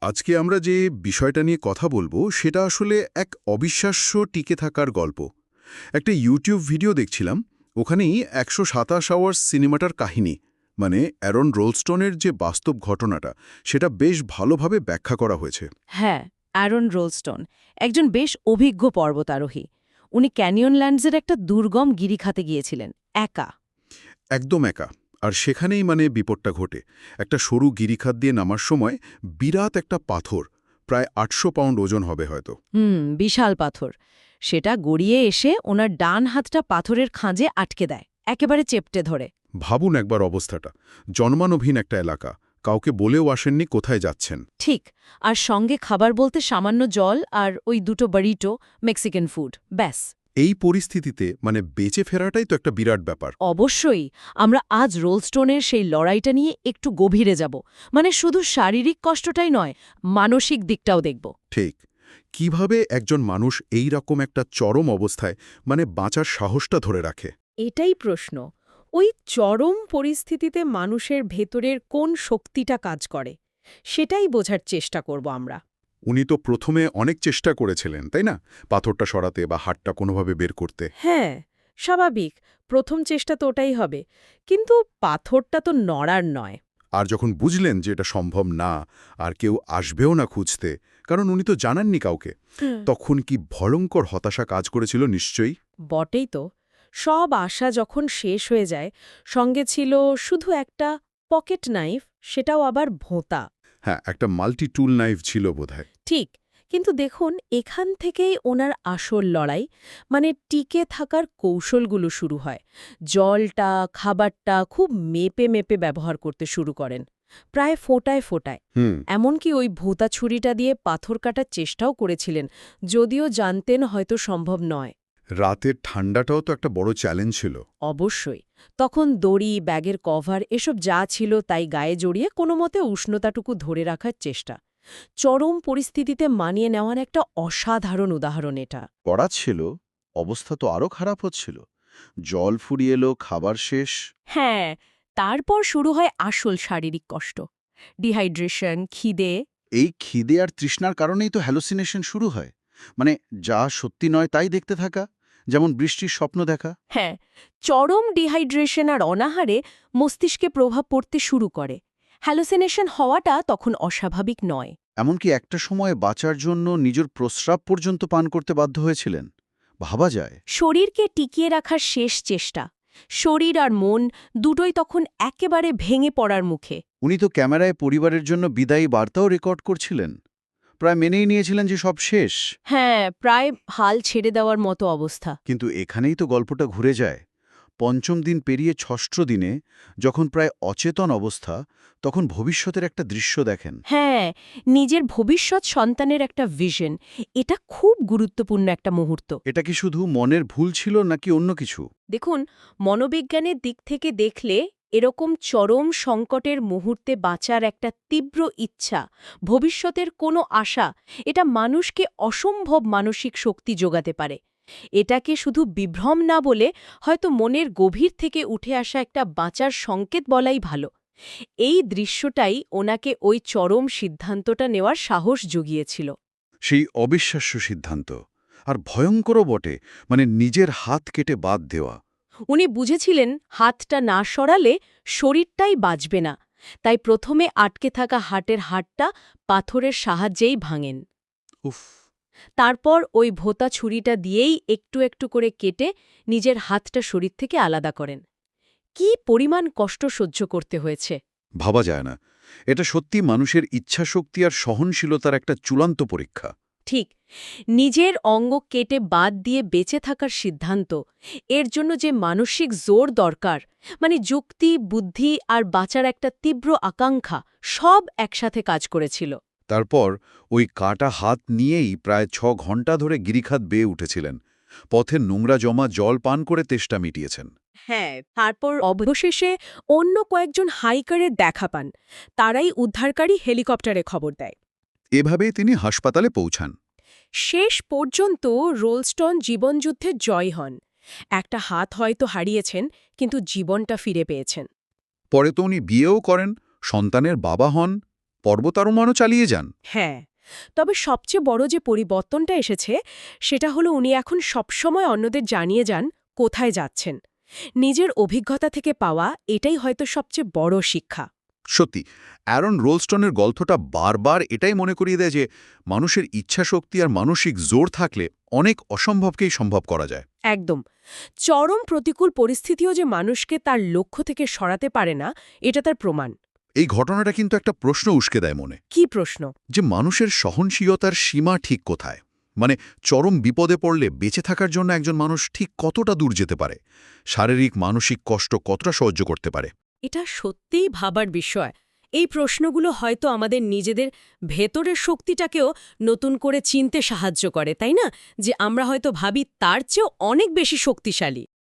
আজকে আমরা যে বিষয়টা নিয়ে কথা বলবো সেটা আসলে এক অবিশ্বাস্য টিকে থাকার গল্প। একটা ইউটিউব ভিডিও দেখছিলাম, ওখানেই ১২৭ আওয়ার্স সিনেমাটার কাহিনী, মানে অ্যারন রোলস্টোনের যে বাস্তব ঘটনাটা, সেটা বেশ ভালোভাবে ব্যাখ্যা করা হয়েছে। হ্যাঁ, অ্যারন রোলস্টোন একজন বেশ অভিজ্ঞ পর্বতারোহী। উনি ক্যানিয়নল্যান্ডসের একটা দুর্গম গিরিখাতে গিয়েছিলেন একা। একদম একা। আর সেখানেই মানে বিপদটা ঘটে। একটা সরু গিরিখাত দিয়ে নামার সময় বিরাট একটা পাথর, প্রায় ৮০০ পাউন্ড ওজন হবে হয়তো। বিশাল পাথর। সেটা গড়িয়ে এসে ওনার ডান হাতটা পাথরের খাঁজে আটকে দেয়, একেবারে চেপটে ধরে। ভাবুন একবার অবস্থাটা। জন্মানভিন একটা এলাকা, কাউকে বলেও আসেননি কোথায় যাচ্ছেন। ঠিক। আর সঙ্গে খাবার বলতে সামান্য জল আর ওই দুটো বারিটো, মেক্সিকান ফুড, ব্যাস। এই পরিস্থিতিতে মানে বেঁচে ফেরাটাই তো একটা বিরাট ব্যাপার। অবশ্যই। আমরা আজ রোলস্টোনের সেই লড়াইটা নিয়ে একটু গভীরে যাব। মানে শুধু শারীরিক কষ্টটাই নয়, মানসিক দিকটাও দেখব। ঠিক। কিভাবে একজন মানুষ এই রকম একটা চরম অবস্থায় মানে বাঁচার সাহসটা ধরে রাখে? এটাই প্রশ্ন। ওই চরম পরিস্থিতিতে মানুষের ভেতরের কোন শক্তিটা কাজ করে সেটাই বোঝার চেষ্টা করব আমরা। উনি তো প্রথমে অনেক চেষ্টা করেছিলেন, তাই না? পাথরটা সরাতে বা হাতটা কোনোভাবে বের করতে। হ্যাঁ, স্বাভাবিক। প্রথম চেষ্টা তো ওটাই হবে। কিন্তু পাথরটা তো নড়ার নয়। আর যখন বুঝলেন যে এটা সম্ভব না, আর কেউ আসবেও না খুঁজতে, কারণ উনি তো জানাননি কাউকে, তখন কি ভয়ঙ্কর হতাশা কাজ করেছিল নিশ্চয়ই। বটেই তো। সব আশা যখন শেষ হয়ে যায়, সঙ্গে ছিল শুধু একটা পকেট নাইফ, সেটাও আবার ভোঁতা। হ্যাঁ, একটা মাল্টি টুল নাইফ ছিল বোধহয়। ঠিক। কিন্তু দেখুন, এখান থেকেই ওনার আসল লড়াই, মানে টিকে থাকার কৌশলগুলো শুরু হয়। জলটা, খাবারটা খুব মেপে মেপে ব্যবহার করতে শুরু করেন, প্রায় ফোঁটায় ফোঁটায়। হুম। এমনকি ওই ভোঁতা ছুরিটা দিয়ে পাথর কাটার চেষ্টাও করেছিলেন, যদিও জানতেন হয়তো সম্ভব নয়। রাতের ঠান্ডাটাও তো একটা বড় চ্যালেঞ্জ ছিল। অবশ্যই। তখন দড়ি, ব্যাগের কভার এসব যা ছিল তাই গায়ে জড়িয়ে কোনোমতে উষ্ণতাটুকু ধরে রাখার চেষ্টা। চরম পরিস্থিতিতে মানিয়ে নেওয়ার একটা অসাধারণ উদাহরণ এটা। করা ছিল, অবস্থা তো আরও খারাপ হচ্ছিল। জল ফুরিয়ে এলো, খাবার শেষ। হ্যাঁ, তারপর শুরু হয় আসল শারীরিক কষ্ট। ডিহাইড্রেশন, খিদে। এই খিদে আর তৃষ্ণার কারণেই তো হ্যালোসিনেশন শুরু হয়। মানে যা সত্যি নয় তাই দেখতে থাকা, যেমন বৃষ্টির স্বপ্ন দেখা। হ্যাঁ, চরম ডিহাইড্রেশন আর অনাহারে মস্তিষ্কে প্রভাব পড়তে শুরু করে। হ্যালোসিনেশন হওয়াটা তখন অস্বাভাবিক নয়। এমনকি একটা সময়ে বাঁচার জন্য নিজের প্রস্রাব পর্যন্ত পান করতে বাধ্য হয়েছিলেন। ভাবা যায়। শরীরকে টিকিয়ে রাখার শেষ চেষ্টা। শরীর আর মন দুটোই তখন একেবারে ভেঙে পড়ার মুখে। উনি তো ক্যামেরায় পরিবারের জন্য বিদায়ী বার্তাও রেকর্ড করছিলেন। প্রায় মেনেই নিয়েছিলেন যে সব শেষ। হ্যাঁ, প্রায় হাল ছেড়ে দেওয়ার মতো অবস্থা। কিন্তু এখানেই তো গল্পটা ঘুরে যায়। পঞ্চম দিন পেরিয়ে ষষ্ঠ দিনে, যখন প্রায় অচেতন অবস্থা, তখন ভবিষ্যতের একটা দৃশ্য দেখেন। হ্যাঁ, নিজের ভবিষ্যৎ সন্তানের একটা ভিশন, এটা খুব গুরুত্বপূর্ণ একটা মুহূর্ত। এটা কি শুধু মনের ভুল ছিল নাকি অন্য কিছু? দেখুন, মনোবিজ্ঞানের দিক থেকে দেখলে এরকম চরম সংকটের মুহূর্তে বাঁচার একটা তীব্র ইচ্ছা, ভবিষ্যতের কোনো আশা, এটা মানুষকে অসম্ভব মানসিক শক্তি যোগাতে পারে। এটাকে শুধু বিভ্রম না বলে হয়তো মনের গভীর থেকে উঠে আসা একটা বাঁচার সংকেত বলাই ভালো। এই দৃশ্যটাই ওনাকে ওই চরম সিদ্ধান্তটা নেওয়ার সাহস জুগিয়েছিল। সেই অবিশ্বাস্য সিদ্ধান্ত। আর ভয়ঙ্করও বটে, মানে নিজের হাত কেটে বাদ দেওয়া। উনি বুঝেছিলেন হাতটা না সরালে শরীরটাই বাঁচবে না, তাই প্রথমে আটকে থাকা হাটের হাড়টা পাথরের সাহায্যেই ভাঙেন। উফ। তারপর ওই ভোঁতা ছুরিটা দিয়েই একটু একটু করে কেটে নিজের হাতটা শরীর থেকে আলাদা করেন। কী পরিমাণ কষ্ট সহ্য করতে হয়েছে! ভাবা যায় না। এটা সত্যি মানুষের ইচ্ছাশক্তি আর সহনশীলতার একটা চূড়ান্ত পরীক্ষা। ঠিক, নিজের অঙ্গ কেটে বাদ দিয়ে বেঁচে থাকার সিদ্ধান্ত, এর জন্য যে মানসিক জোর দরকার, মানে যুক্তি, বুদ্ধি আর বাঁচার একটা তীব্র আকাঙ্ক্ষা, সব একসাথে কাজ করেছিল। তারপর ওই কাটা হাত নিয়েই প্রায় ৬ ঘণ্টা ধরে গিরিখাত বেয়ে উঠেছিলেন। পথে নোংরা জমা জল পান করে তেষ্টা মিটিয়েছেন। হ্যাঁ, তারপর অবশেষে অন্য কয়েকজন হাইকারের দেখা পান। তারাই উদ্ধারকারী হেলিকপ্টারে খবর দেয়। এভাবেই তিনি হাসপাতালে পৌঁছান। শেষ পর্যন্ত রোলস্টোন জীবনযুদ্ধে জয় হন। একটা হাত হয়তো হারিয়েছেন, কিন্তু জীবনটা ফিরে পেয়েছেন। পরে তো উনি বিয়েও করেন, সন্তানের বাবা হন। পর্বতারোহণও চালিয়ে যান। হ্যাঁ, তবে সবচেয়ে বড় যে পরিবর্তনটা এসেছে সেটা হলো উনি এখন সবসময় অন্যদের জানিয়ে যান কোথায় যাচ্ছেন। নিজের অভিজ্ঞতা থেকে পাওয়া এটাই হয়তো সবচেয়ে বড় শিক্ষা। সত্যি, অ্যারন রোলস্টনের গল্পটা বারবার এটাই মনে করিয়ে দেয় যে মানুষের ইচ্ছাশক্তি আর মানসিক জোর থাকলে অনেক অসম্ভবকেই সম্ভব করা যায়। একদম। চরম প্রতিকূল পরিস্থিতিও যে মানুষকে তার লক্ষ্য থেকে সরাতে পারে না, এটা তার প্রমাণ। এই ঘটনাটা কিন্তু একটা প্রশ্ন উস্কে দেয় মনে, কি প্রশ্ন? যে মানুষের সহনশীলতার সীমা ঠিক কোথায়? মানে চরম বিপদে পড়লে বেঁচে থাকার জন্য একজন মানুষ ঠিক কতটা দূর যেতে পারে? শারীরিক মানসিক কষ্ট কতটা সহ্য করতে পারে? এটা সত্যিই ভাবার বিষয়। এই প্রশ্নগুলো হয়তো আমাদের নিজেদের ভেতরের শক্তিটাকেও নতুন করে চিনতে সাহায্য করে, তাই না? যে আমরা হয়তো ভাবি তার চেয়েও অনেক বেশি শক্তিশালী।